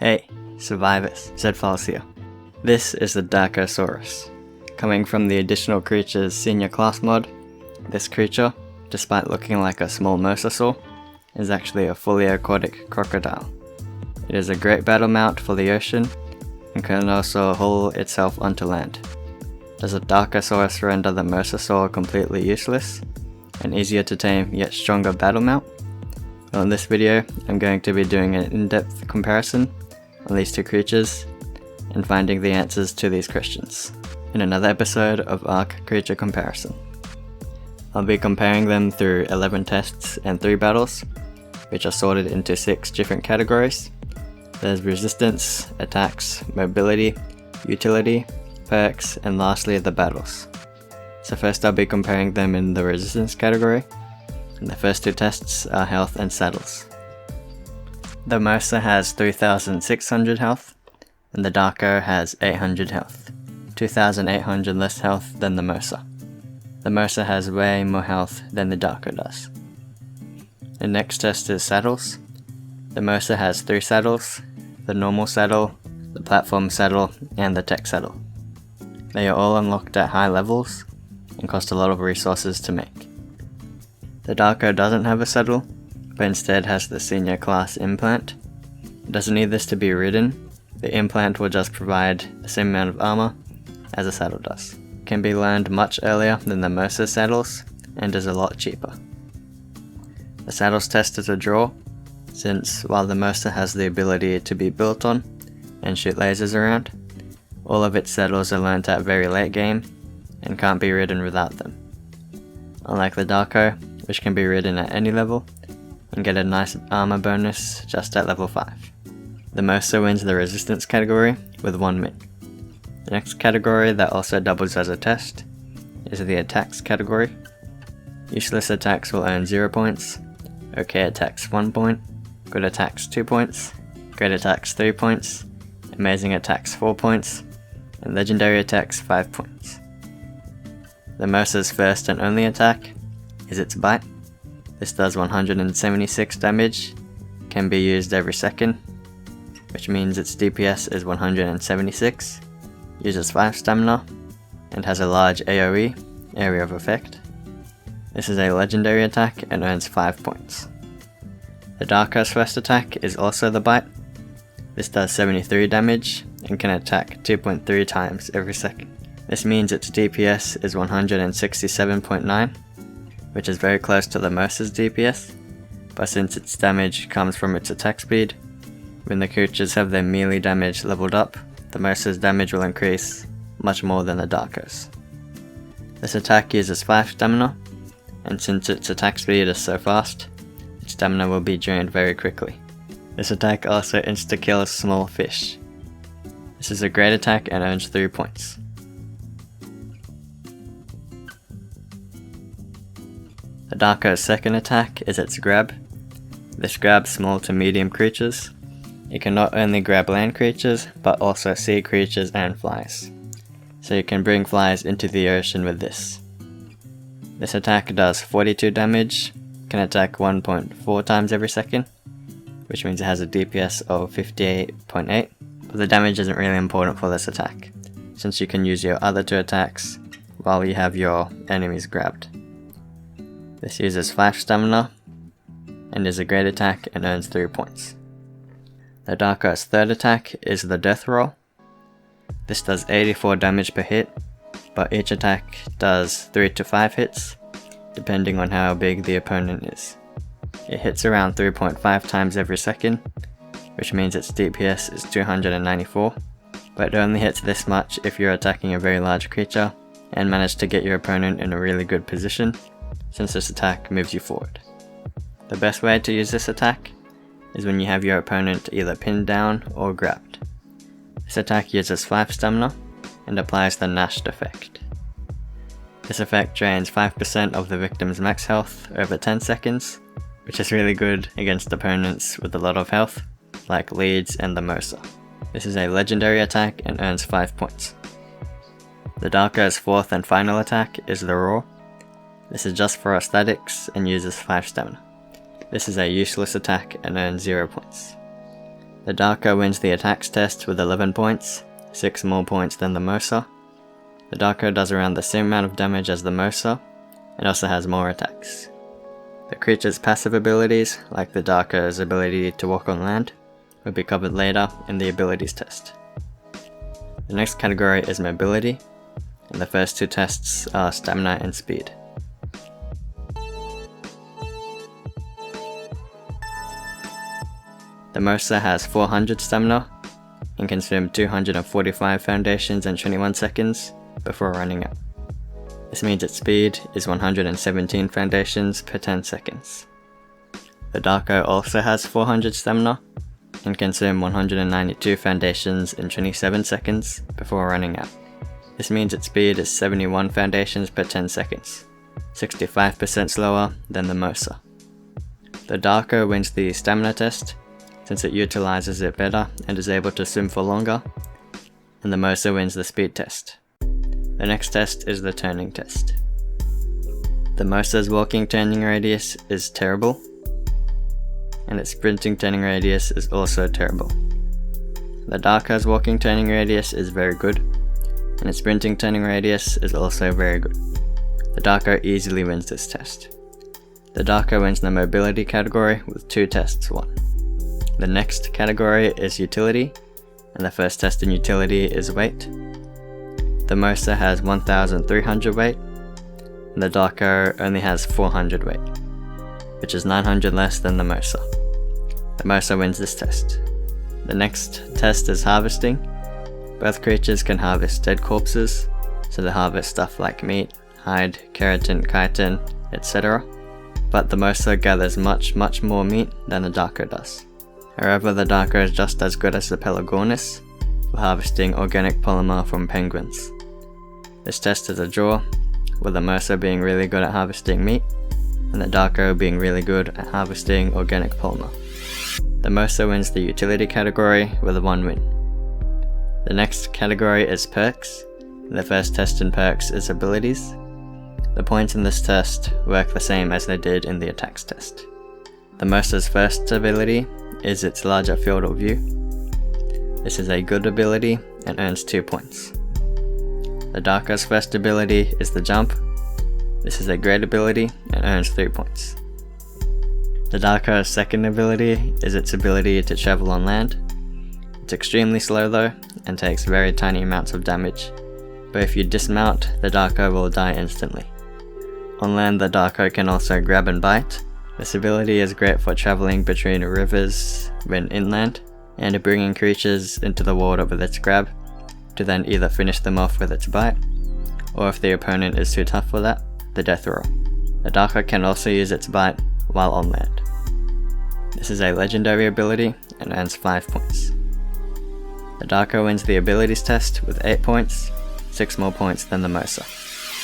Hey, survivors, ZedFiles here. This is the Dakosaurus. Coming from the Additional Creatures Senior Class mod, this creature, despite looking like a small Mosasaur, is actually a fully aquatic crocodile. It is a great battle mount for the ocean, and can also haul itself onto land. Does a Dakosaurus render the Mosasaur completely useless? An easier to tame yet stronger battle mount? Well, in this video, I'm going to be doing an in-depth comparison on these two creatures and finding the answers to these questions in another episode of Arc Creature Comparison. I'll be comparing them through 11 tests and 3 battles, which are sorted into 6 different categories. There's resistance, attacks, mobility, utility, perks, and lastly the battles. So first I'll be comparing them in the resistance category, and the first 2 tests are health and saddles. The Mosa has 3600 health, and the Dako has 800 health, 2800 less health than the Mosa. The Mosa has way more health than the Dako does. The next test is saddles. The Mosa has 3 saddles, the normal saddle, the platform saddle, and the tech saddle. They are all unlocked at high levels and cost a lot of resources to make. The Dako doesn't have a saddle, but instead has the senior class implant. It doesn't need this to be ridden. The implant will just provide the same amount of armor as a saddle does. It can be learned much earlier than the Mosa saddles and is a lot cheaper. The saddles test is a draw, since while the Mosa has the ability to be built on and shoot lasers around, all of its saddles are learnt at very late game and can't be ridden without them. Unlike the Dako, which can be ridden at any level and get a nice armor bonus just at level 5. The Mosa wins the resistance category with 1 min. The next category that also doubles as a test is the attacks category. Useless attacks will earn 0 points, okay attacks 1 point, good attacks 2 points, great attacks 3 points, amazing attacks 4 points, and legendary attacks 5 points. The Mosa's first and only attack is its bite. This does 176 damage, can be used every second, which means its DPS is 176, uses 5 stamina, and has a large AoE, area of effect. This is a legendary attack and earns 5 points. The Dako's first attack is also the bite. This does 73 damage and can attack 2.3 times every second. This means its DPS is 167.9, which is very close to the Mosa's DPS, but since its damage comes from its attack speed, when the creatures have their melee damage leveled up, the Mosa's damage will increase much more than the Dako's. This attack uses 5 stamina, and since its attack speed is so fast, its stamina will be drained very quickly. This attack also insta-kills small fish. This is a great attack and earns 3 points. The Dako's second attack is its grab. This grabs small to medium creatures. It can not only grab land creatures, but also sea creatures and flies. So you can bring flies into the ocean with this. This attack does 42 damage, can attack 1.4 times every second, which means it has a DPS of 58.8, but the damage isn't really important for this attack, since you can use your other 2 attacks while you have your enemies grabbed. This uses 5 stamina, and is a great attack and earns 3 points. The Dako's third attack is the death roll. This does 84 damage per hit, but each attack does 3 to 5 hits, depending on how big the opponent is. It hits around 3.5 times every second, which means its DPS is 294, but it only hits this much if you're attacking a very large creature and manage to get your opponent in a really good position, since this attack moves you forward. The best way to use this attack is when you have your opponent either pinned down or grabbed. This attack uses 5 stamina and applies the Nashed effect. This effect drains 5% of the victim's max health over 10 seconds, which is really good against opponents with a lot of health, like Leeds and the Mosa. This is a legendary attack and earns 5 points. The Dako's fourth and final attack is the Roar. This is just for aesthetics and uses 5 stamina. This is a useless attack and earns 0 points. The Dako wins the attacks test with 11 points, 6 more points than the Mosa. The Dako does around the same amount of damage as the Mosa, and also has more attacks. The creature's passive abilities, like the Dako's ability to walk on land, will be covered later in the abilities test. The next category is mobility, and the first two tests are stamina and speed. The Mosa has 400 stamina and can swim 245 foundations in 21 seconds before running out. This means its speed is 117 foundations per 10 seconds. The Dako also has 400 stamina and can swim 192 foundations in 27 seconds before running out. This means its speed is 71 foundations per 10 seconds, 65% slower than the Mosa. The Dako wins the stamina test since it utilizes it better and is able to swim for longer, and the Mosa wins the speed test. The next test is the turning test. The Mosa's walking turning radius is terrible, and its sprinting turning radius is also terrible. The Dako's walking turning radius is very good, and its sprinting turning radius is also very good. The Dako easily wins this test. The Dako wins the mobility category with 2 tests won. The next category is utility, and the first test in utility is weight. The Mosa has 1,300 weight, and the Dako only has 400 weight, which is 900 less than the Mosa. The Mosa wins this test. The next test is harvesting. Both creatures can harvest dead corpses, so they harvest stuff like meat, hide, keratin, chitin, etc. But the Mosa gathers much more meat than the Dako does. However, the Dako is just as good as the Pelagornis for harvesting organic polymer from penguins. This test is a draw, with the Mosa being really good at harvesting meat, and the Dako being really good at harvesting organic polymer. The Mosa wins the utility category with a 1 win. The next category is perks, and the first test in perks is abilities. The points in this test work the same as they did in the attacks test. The Mosa's first ability is its larger field of view. This is a good ability and earns 2 points. The Dako's first ability is the jump. This is a great ability and earns 3 points. The Dako's second ability is its ability to travel on land. It's extremely slow though, and takes very tiny amounts of damage, but if you dismount, the Dako will die instantly. On land, the Dako can also grab and bite. This ability is great for traveling between rivers when inland, and bringing creatures into the water with its grab, to then either finish them off with its bite, or if the opponent is too tough for that, the death roll. The Dako can also use its bite while on land. This is a legendary ability and earns 5 points. The Dako wins the abilities test with 8 points, 6 more points than the Mosa.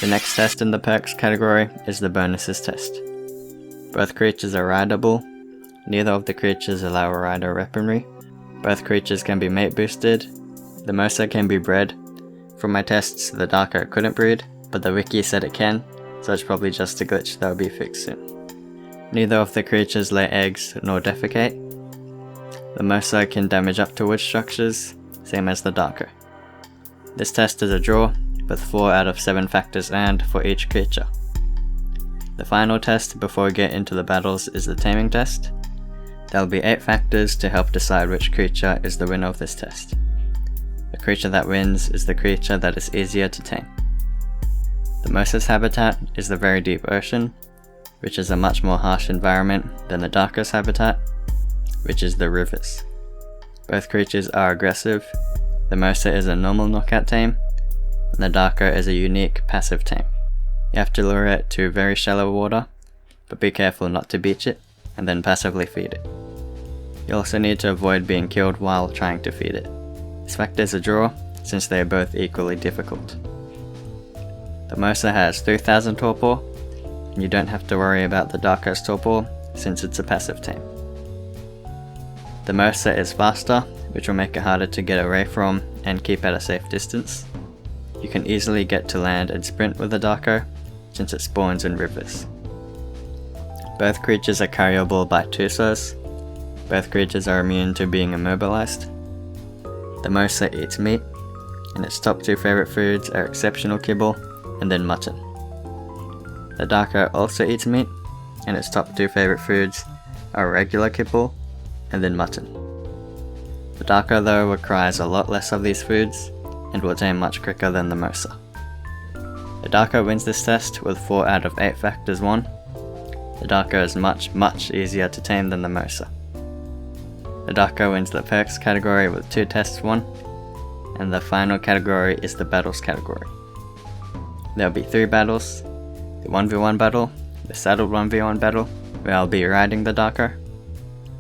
The next test in the perks category is the bonuses test. Both creatures are rideable. Neither of the creatures allow a rider weaponry. Both creatures can be mate boosted. The Mosa can be bred. From my tests, the Dako couldn't breed, but the wiki said it can, so it's probably just a glitch that will be fixed soon. Neither of the creatures lay eggs nor defecate. The Mosa can damage up to wood structures, same as the Dako. This test is a draw, with 4 out of 7 factors earned for each creature. The final test before we get into the battles is the taming test. There will be 8 factors to help decide which creature is the winner of this test. The creature that wins is the creature that is easier to tame. The Mosa's habitat is the very deep ocean, which is a much more harsh environment than the Dako's habitat, which is the rivers. Both creatures are aggressive. The Mosa is a normal knockout tame, and the Dako is a unique passive tame. You have to lure it to very shallow water, but be careful not to beach it, and then passively feed it. You also need to avoid being killed while trying to feed it. This factor is a draw, since they are both equally difficult. The Mosa has 3000 torpor, and you don't have to worry about the Dako's torpor, since it's a passive tame. The Mosa is faster, which will make it harder to get away from and keep at a safe distance. You can easily get to land and sprint with the Dako, since it spawns in rivers. Both creatures are carryable by Tusos. Both creatures are immune to being immobilized. The Mosa eats meat, and its top two favorite foods are exceptional kibble and then mutton. The Daka also eats meat, and its top two favorite foods are regular kibble and then mutton. The Daka though requires a lot less of these foods and will tame much quicker than the Mosa. The Daka wins this test with 4 out of 8 factors won. The Daka is much easier to tame than the Mosa. The Daka wins the perks category with 2 tests won, and the final category is the battles category. There will be 3 battles: the 1v1 battle, the saddled 1v1 battle, where I'll be riding the Daka,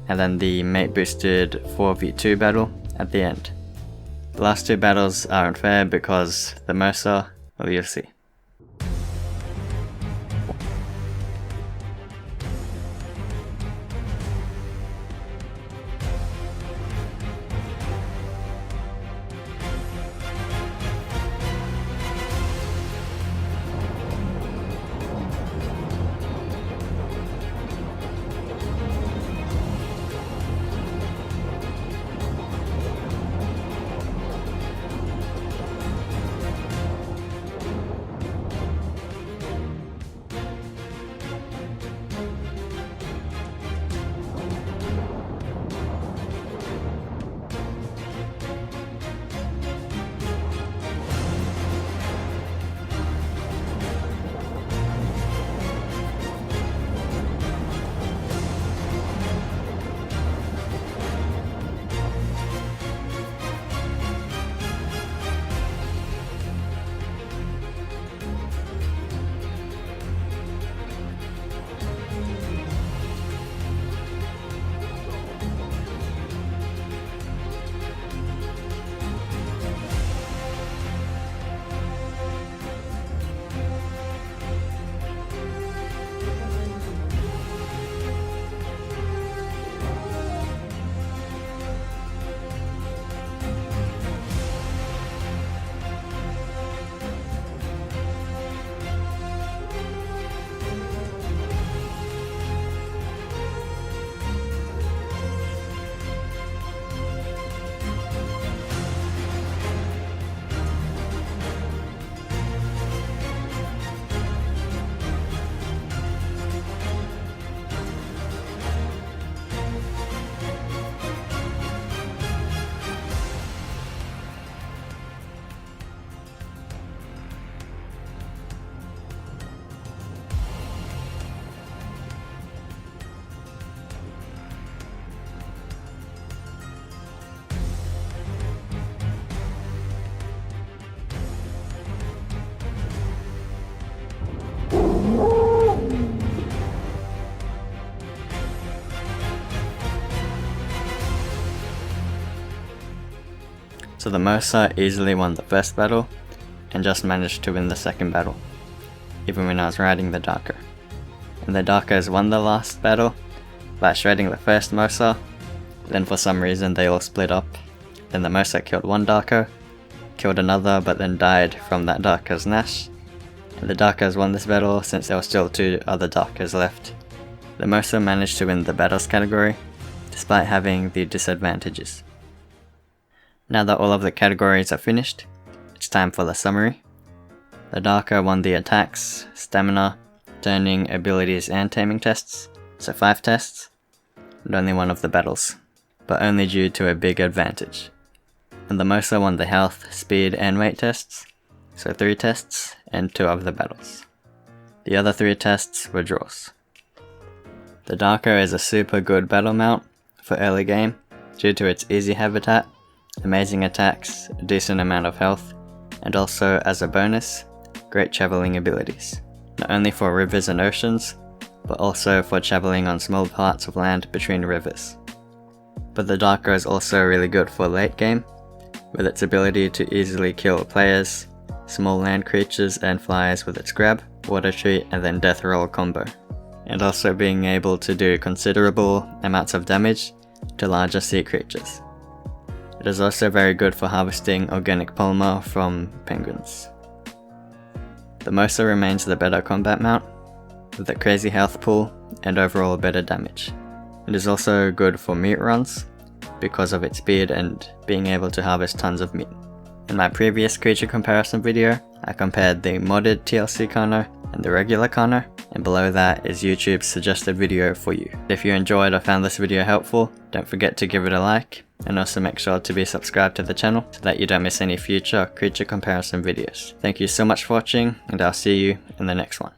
and then the mate boosted 4v2 battle at the end. The last 2 battles are unfair because the Mosa, well, you'll see. So the Mosa easily won the first battle, and just managed to win the second battle, even when I was riding the Daka. And the Dakas won the last battle by shredding the first Mosa, then for some reason they all split up. Then the Mosa killed one Daka, killed another but then died from that Daka's Nash, and the Dakas won this battle since there were still 2 other Dakas left. The Mosa managed to win the battles category, despite having the disadvantages. Now that all of the categories are finished, it's time for the summary. The Daka won the attacks, stamina, turning, abilities and taming tests, so 5 tests, and only 1 of the battles, but only due to a big advantage. And the Mosa won the health, speed and weight tests, so 3 tests and 2 of the battles. The other 3 tests were draws. The Daka is a super good battle mount for early game due to its easy habitat, amazing attacks, a decent amount of health, and also, as a bonus, great travelling abilities. Not only for rivers and oceans, but also for travelling on small parts of land between rivers. But the Daka is also really good for late game, with its ability to easily kill players, small land creatures and flyers with its grab, water treat and then death roll combo, and also being able to do considerable amounts of damage to larger sea creatures. It is also very good for harvesting organic polymer from penguins. The Mosa remains the better combat mount, with a crazy health pool and overall better damage. It is also good for meat runs because of its speed and being able to harvest tons of meat. In my previous creature comparison video, I compared the modded TLC Carno and the regular Carno, and below that is YouTube's suggested video for you. If you enjoyed or found this video helpful, don't forget to give it a like, and also make sure to be subscribed to the channel so that you don't miss any future creature comparison videos. Thank you so much for watching, and I'll see you in the next one.